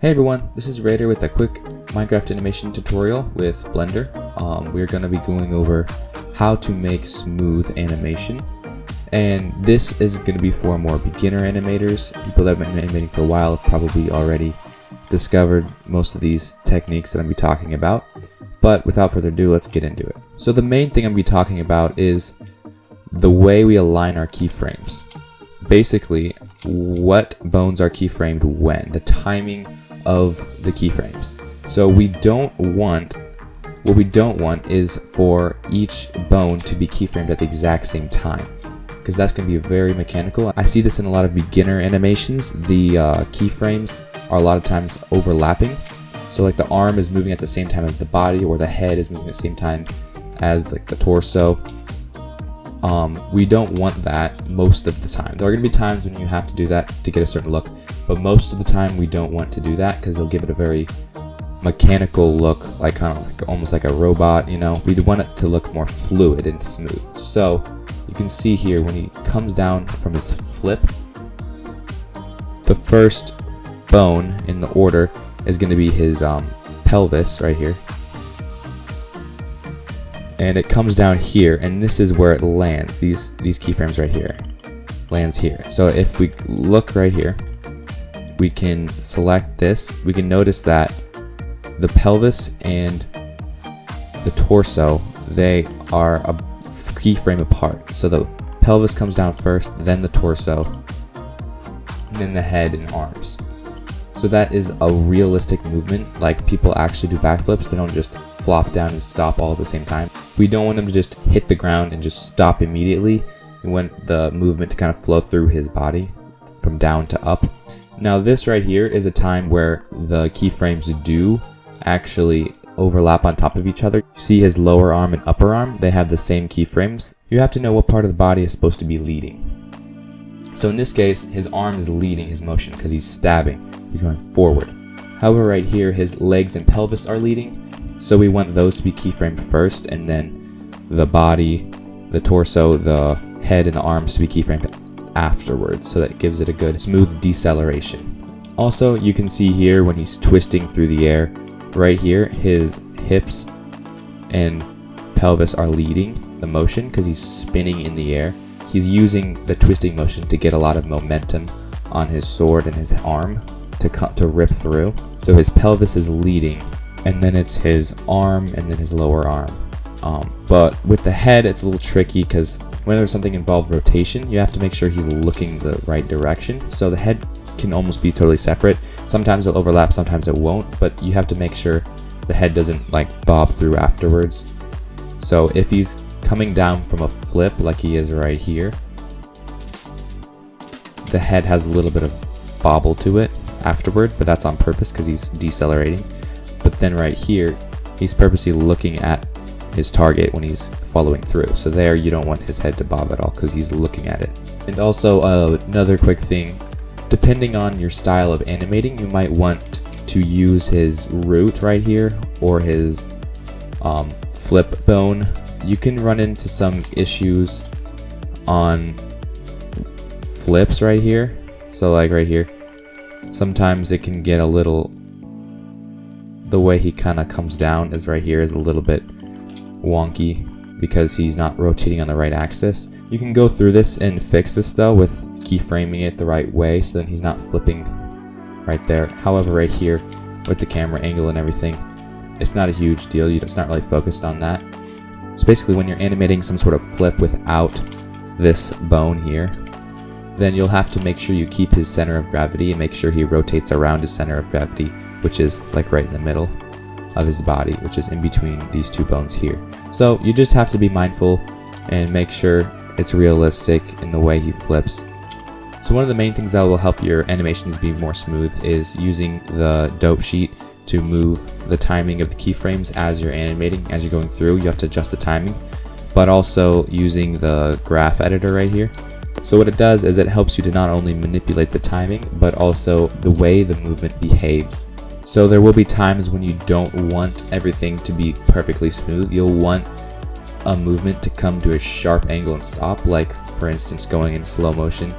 Hey everyone, this is Raider with a quick Minecraft animation tutorial with Blender. We're going to be going over how to make smooth animation, and this is going to be for more beginner animators. People that have been animating for a while have probably already discovered most of these techniques that I'm going to be talking about, but without further ado, let's get into it. So the main thing I'm going to be talking about is the way we align our keyframes. Basically, what bones are keyframed when, the timing of the keyframes. So what we don't want is for each bone to be keyframed at the exact same time, because that's going to be very mechanical. I see this in a lot of beginner animations. The keyframes are a lot of times overlapping. So like the arm is moving at the same time as the body, or the head is moving at the same time as like the torso. We don't want that most of the time. There are going to be times when you have to do that to get a certain look, but most of the time we don't want to do that because they'll give it a very mechanical look, like kind of like almost like a robot, you know. We want it to look more fluid and smooth. So you can see here when he comes down from his flip, the first bone in the order is going to be his pelvis right here. And it comes down here, and this is where it lands. These keyframes right here lands here. So if we look right here, we can select this. We can notice that the pelvis and the torso, they are a keyframe apart. So the pelvis comes down first, then the torso, and then the head and arms. So that is a realistic movement, like people actually do backflips. They don't just flop down and stop all at the same time. We don't want them to just hit the ground and just stop immediately. We want the movement to kind of flow through his body from down to up. Now this right here is a time where the keyframes do actually overlap on top of each other. You see his lower arm and upper arm, they have the same keyframes. You have to know what part of the body is supposed to be leading. So in this case, his arm is leading his motion because he's stabbing. He's going forward. However, right here, his legs and pelvis are leading. So we want those to be keyframed first, and then the body, the torso, the head, and the arms to be keyframed afterwards. So that gives it a good smooth deceleration. Also, you can see here when he's twisting through the air, right here, his hips and pelvis are leading the motion because he's spinning in the air. He's using the twisting motion to get a lot of momentum on his sword and his arm to rip through. So his pelvis is leading, and then it's his arm and then his lower arm. But with the head, it's a little tricky because when there's something involved rotation, you have to make sure he's looking the right direction. So the head can almost be totally separate. Sometimes it'll overlap, sometimes it won't, but you have to make sure the head doesn't like bob through afterwards. So if he's coming down from a flip like he is right here, the head has a little bit of bobble to it afterward, but that's on purpose because he's decelerating. But then right here, he's purposely looking at his target when he's following through. So there, you don't want his head to bob at all because he's looking at it. And also another quick thing, depending on your style of animating, you might want to use his root right here or his flip bone. You can run into some issues on flips right here. So like right here, sometimes it can get a little, the way he kind of comes down is right here is a little bit wonky because he's not rotating on the right axis. You can go through this and fix this though with keyframing it the right way so then he's not flipping right there. However, right here with the camera angle and everything, it's not a huge deal. It's not really focused on that. So basically when you're animating some sort of flip without this bone here, then you'll have to make sure you keep his center of gravity and make sure he rotates around his center of gravity, which is like right in the middle of his body, which is in between these two bones here. So you just have to be mindful and make sure it's realistic in the way he flips. So one of the main things that will help your animations be more smooth is using the dope sheet to move the timing of the keyframes as you're animating. As you're going through, you have to adjust the timing, but also using the graph editor right here. So what it does is it helps you to not only manipulate the timing, but also the way the movement behaves. So there will be times when you don't want everything to be perfectly smooth. You'll want a movement to come to a sharp angle and stop, like for instance going in slow motion.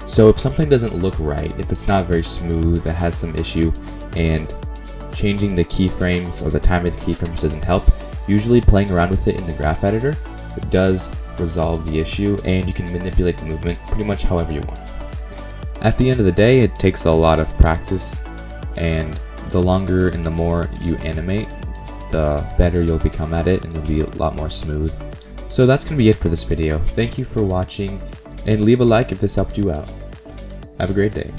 So if something doesn't look right, if it's not very smooth, it has some issue, and changing the keyframes or the time of the keyframes doesn't help, usually playing around with it in the graph editor does resolve the issue, and you can manipulate the movement pretty much however you want. At the end of the day, it takes a lot of practice, and the longer and the more you animate, the better you'll become at it, and it'll be a lot more smooth. So that's going to be it for this video. Thank you for watching, and leave a like if this helped you out. Have a great day.